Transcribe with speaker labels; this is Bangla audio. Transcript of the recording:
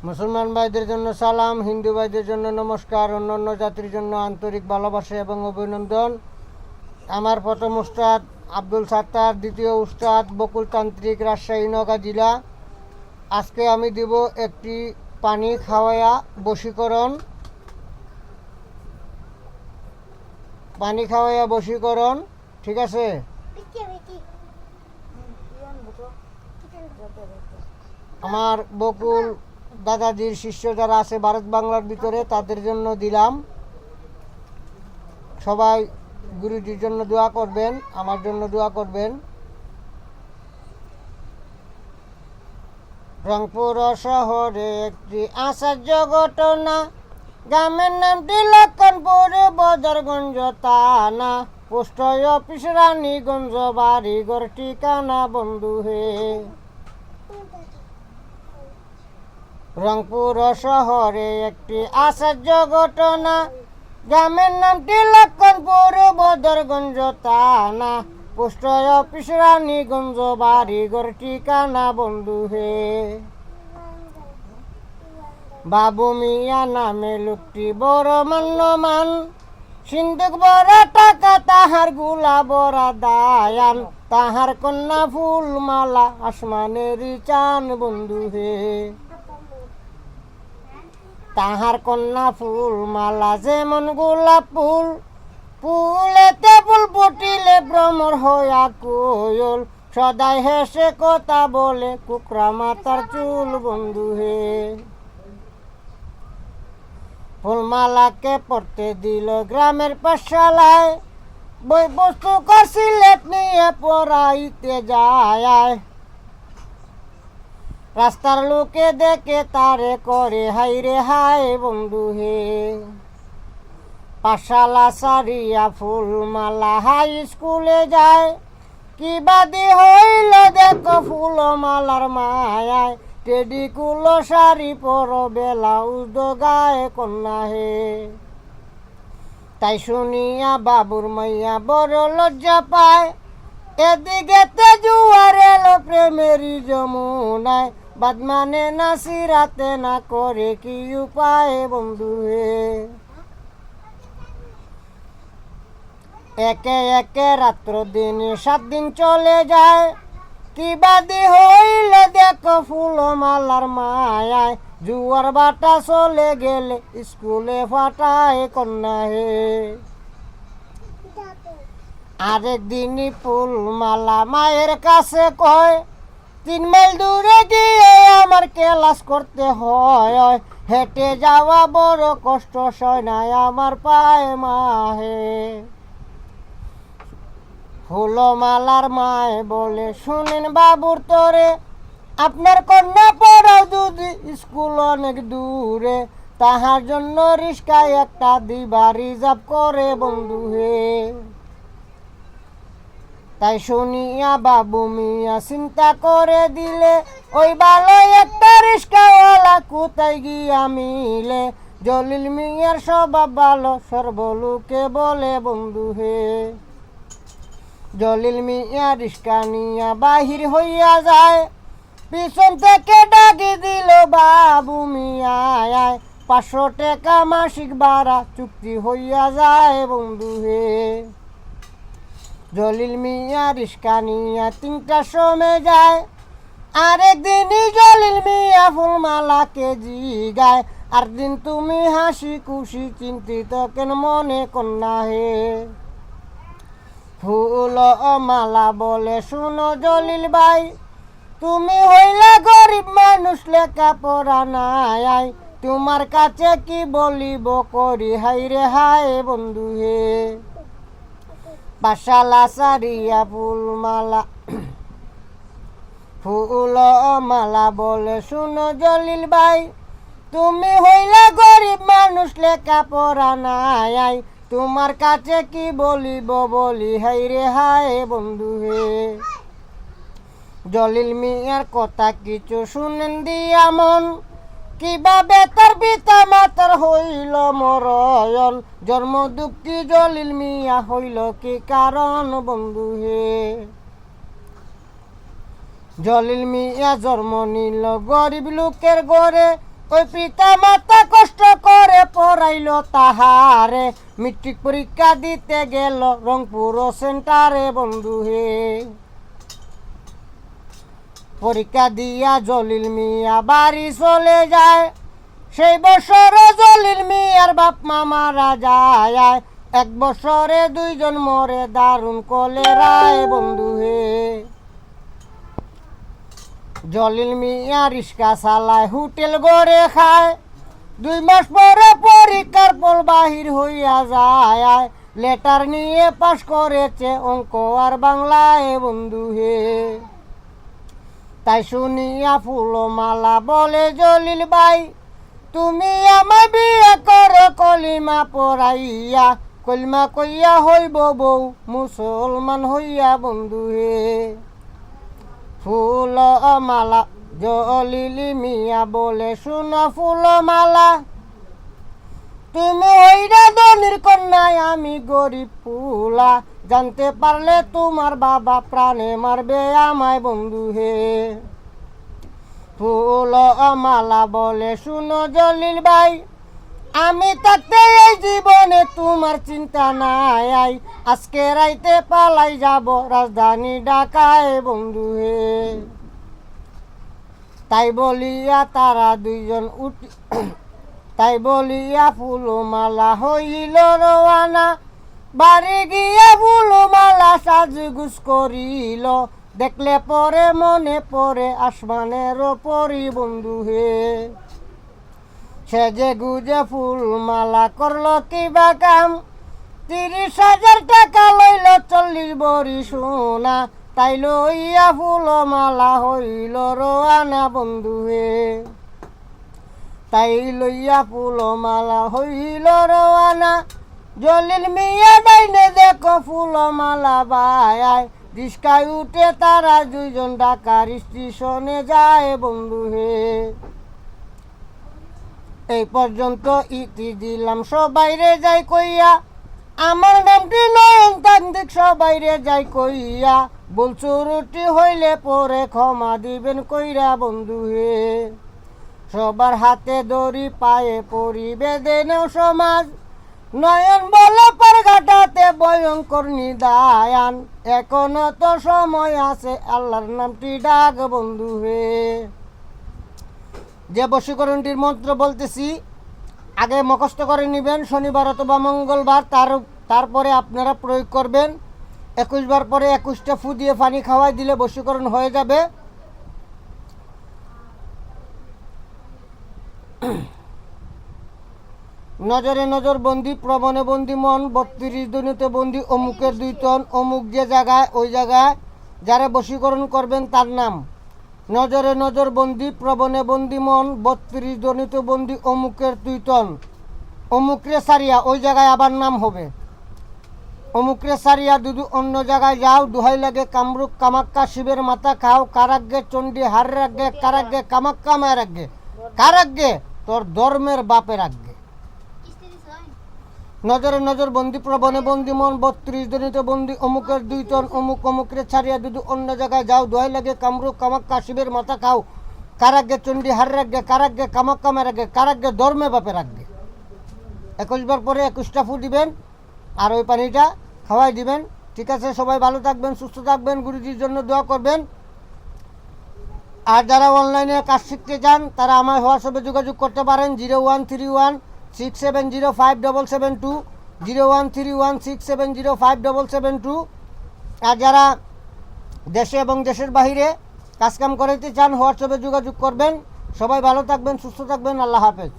Speaker 1: মুসলমান ভাইদের জন্য সালাম, হিন্দু ভাইদের জন্য নমস্কার, অন্যান্য জাতির জন্য আন্তরিক ভালোবাসা এবং অভিনন্দন। আমার প্রথম উস্তাদ আব্দুল সাত্তার, দ্বিতীয় উস্তাদ বকুলতান্ত্রিক, রাজশাহী নওগাঁ জেলা। আজকে আমি দিব একটি পানি খাওয়ায়া বশীকরণ। পানি খাওয়াইয়া বশীকরণ, ঠিক আছে? আমার বকুল দাদাজির শিষ্য যারা আছে ভারত বাংলার ভিতরে, তাদের জন্য দিলাম। সবাই গুরুজির জন্য দোয়া করবেন, আমার জন্য দোয়া করবেন। রংপুর শহরে একটি আশ্চর্য ঘটনা, গ্রামের নামটি লক্ষণপুর, বদরগঞ্জ থানা, পোস্ট অফিস রানীগঞ্জ, বাড়িঘর ঠিকানা বন্ধু হে। রংপুর শহরে একটি আশ্চর্য ঘটনা, গ্রামের নামটি লক্ষণপুর, বদরগঞ্জ থানা, পোস্ট অফিস রানীগঞ্জ, বাড়িঘর ঠিকানা বন্ধু হে। বাবু মিয়া নামে লোকটি বড় মান্যমান, সিন্ধুক বড় টাকা তাহার গুলা বড় দায়ান, তাহার কন্যা ফুলমালা আসমানের চান বন্ধু হে। তাহার কন্যা ফুলমালা যেমন গোলাপ ফুল, ফুলেতে ফুল ফুটিলে ভ্রমর হইয়া কোয়ল, সদাই হেসে কথা বলে কুকরা মাতার চুল বন্ধু হে। ফুলমালাকে পড়তে দিল গ্রামের পাঠশালায়, বই পুস্তক সিলেট নিয়ে পড়াইতে যায়। রাস্তার লোকে দেখে তারে করে হাই রে হাই বন্ধু হে। পাঠশালা সারিয়া ফুলমালা হাই স্কুলে যায়, কি বাদি হইল দেখো ফুলমালার মায়ায়, টেডি কুলো শাড়ি পর ব্লাউজ গায়ে কন্যা হে। তাই শুনিয়া বাবুর মাইয়া বড় লজ্জা পায়, এদিকে জুয়ার এলো প্রেমেরই যমুনায়, বাদ মানে না সিরাতে না করে কি উপায় বন্ধু হে। একে একে রাত্র দিন 7 দিন চলে যায়, কি বাদি হইলে দেখো ফুলমালার মায়ায়, জুয়ার বাটা চলে গেলে স্কুলে ফাটায় কন্যা হে। আরেক দিনই ফুলমালা মায়ের কাছে কয়, 3 মাইল দূরে গিয়ে আমার ক্লাস করতে হয়, হেঁটে যাওয়া বড় কষ্ট, সয় নাই আমার পায়ে মাহে। ফুলমালার মায় বলে, শুনেন বাবুর তরে, আপনার কন্যা পড়াও যদি স্কুল অনেক দূরে, তাহার জন্য রিস্কায় একটা দিবা রিজার্ভ করে বন্ধু হে। তাই শুনিয়া বাবু মিয়া চিন্তা করে দিলে, ওই ভালো একটা রিস্কাওয়ালা কোথায় গিয়া মিলে, জলিল মিয়ার স্বভাব ভালো, সর্বলোকে বলে বন্ধু হে। জলিল মিয়া রিস্কা নিয়া বাহির হইয়া যায়, পিছন থেকে ডাকি দিল বাবু মিয়া, 500 টাকা মাসিক ভাড়া চুক্তি হইয়া যায় বন্ধু হে। জলিল মিয়া রিস্কা নিয়া 3টার সময় যায়, আরেক দিনই জলিল মিয়া ফুলমালাকে জিগায়, আর দিন তুমি হাসি খুশি চিন্তিত কেন মনে কন্যা হে। ফুলমালা বলে, শুনো জলিল ভাই, তুমি হইলে গরিব মানুষ, লেখা পড়া নাই, তোমার কাছে কি বলিব করি হাই রে হাই বন্ধু হে। পাঠশালা সারিয়া ফুলমালা বলে, শুনো জলিল ভাই, তুমি হইলে গরিব মানুষ, লেখা পড়া নাই, তোমার কাছে কি বলিব বলি হাই রে হাই বন্ধু হে। জলিল মিয়ার কথা কিছু শুনেন দিয়া মন, কিভাবে তার পিতা মাতার হইল মরণ, জন্ম দুঃখী জলিল মিয়া হইল কি কারণ বন্ধু হে। জলিল মিয়া জন্ম নিল গরিব লোকের ঘরে, ওই পিতা মাতা কষ্ট করে পড়াইলো তাহারে, মেট্রিক পরীক্ষা দিতে গেল রংপুর সেন্টারে বন্ধু হে। পরীক্ষা দিয়া জলিল মিয়া বাড়ি চলে যায়, সেই বছরে জলিল মিয়ার বাপ মা মারা যায়। 1 বছরে 2 জন মরে দারুণ কলেরায় বন্ধু হে। জলিল মিয়া রিক্সা চালায়, হোটেল গড়ে খায়, 2 মাস পরে পরীক্ষার ফল বাহির হইয়া যায়। লেটার নিয়ে পাশ করেছে অঙ্ক আর বাংলায় বন্ধু হে। তাই শুনিয়া ফুলমালা বলে জলিল ভাই, তুমি আমায় বিয়ে করো কলিমা পড়াইয়া, কলিমা কইয়া হইব বউ মুসলমান হইয়া বন্ধু হে। ফুলমালা জলিল মিয়া বলে, শুনো ফুলমালা, তুমি হইরা ধনির কন্যায় আমি গরিব ফুলা, জানতে পারলে তোমার বাবা প্রাণে মারবে আমায় বন্ধু হে। ফুলমালা বলে, শুনো জলিল ভাই, আমি থাকতে এই জীবনে তোমার চিন্তা নাই, আজকে রাইতে পালাই যাব রাজধানী ঢাকায় বন্ধু হে। তাই বলিয়া তারা 2 জন উঠি তাই বলিয়া ফুলমালা হইল রওয়ানা, বাড়ি গিয়া ফুলমালা সাজগুজ করিল, দেখলে পরে মনে পড়ে আসমানের পরি বন্ধু হে। সেজে গুজে ফুলমালা করলো কিবা কাম, 30,000 টাকা লইল 40 ভরি সোনা, তাই লইয়া ফুলমালা হইল রওয়ানা বন্ধু হে। তাই লইয়া ফুলমালা হইল রওয়ানা, জলিল মিয়া ডাইনে দেখো ফুলমালা বাই, রিস্কায় উঠে তারা 2 জন ঢাকার স্টেশনে যায় বন্ধু হে। এই পর্যন্ত ইতি দিলাম সবাইরে যাই কইয়া, আমার নামটি নয়নতান্ত্রিক সবাইরে যাই কইয়া, বলছো রুটি হইলে পরে ক্ষমা দিবেন কইরা বন্ধু হে। সবার হাতে দড়ি পায়ে পরি বেঁধে নেও সমাজ, নয়ন বলে পারঘাটাতে ভয়ঙ্কর নিদায়ান, এখনো তো সময় আছে আল্লাহর নামটি ডাক বন্ধু হে। যে বশীকরণটির মন্ত্র বলতেছি আগে মুখস্থ করে নেবেন, শনিবার অথবা মঙ্গলবার, তারপরে আপনারা প্রয়োগ করবেন। 21 বার পরে 21টা ফু দিয়ে পানি খাওয়াই দিলে বশীকরণ হয়ে যাবে। নজরে নজর বন্দি, প্রবণে বন্দি মন, 32 দনিতে বন্দি, অমুকের 2 টন, অমুক যে জায়গায় ওই জায়গায় যারা বশীকরণ করবেন তার নাম। নজরে নজর বন্দি, প্রবণে বন্দি মন, 32 দনিত বন্দি, অমুকের 2 টন, অমুকরে সারিয়া ওই জায়গায় আবার নাম হবে। অমুকরে সারিয়া দুদু অন্য জায়গায় যাও, দোহাই লাগে কামরূপ কামাক্কা শিবের মাথা খাও, কারাগ্যে চণ্ডী হার রাগ্যে, কারাগ্যে কামাক্কা মায়ের আগে, কারাগ্যে তোর ধর্মের বাপের আগে। নজরে নজর বন্দি, প্রবণে বন্দি মন, 32 দনিত বন্দি, অমুকের 2 টন, অমুক অমুকরে ছাড়িয়া দুদু অন্য জায়গায় যাও, দোহাই লাগে কামরূপ কামাক্কা শিবের মাথা খাও, কারাগ্যে চণ্ডী হার রাগ্যে, কারাগ্যে কামাক্কা মায়ের আগে, কারাগ্যে ধর্মে বাপের আগে। 21 বার পরে 21টা ফু দিবেন আর ওই পানিটা খাওয়াই দিবেন। ঠিক আছে, সবাই ভালো থাকবেন, সুস্থ থাকবেন, গুরুজির জন্য দোয়া করবেন। আর যারা অনলাইনে কাজ শিখতে চান তারা আমার হোয়াটসঅ্যাপে যোগাযোগ করতে পারেন 013167057772, 013167057772। আর যারা দেশে এবং দেশের বাহিরে কাজকাম করাইতে চান হোয়াটসঅ্যাপে যোগাযোগ করবেন। সবাই ভালো থাকবেন, সুস্থ থাকবেন, আল্লাহ হাফেজ।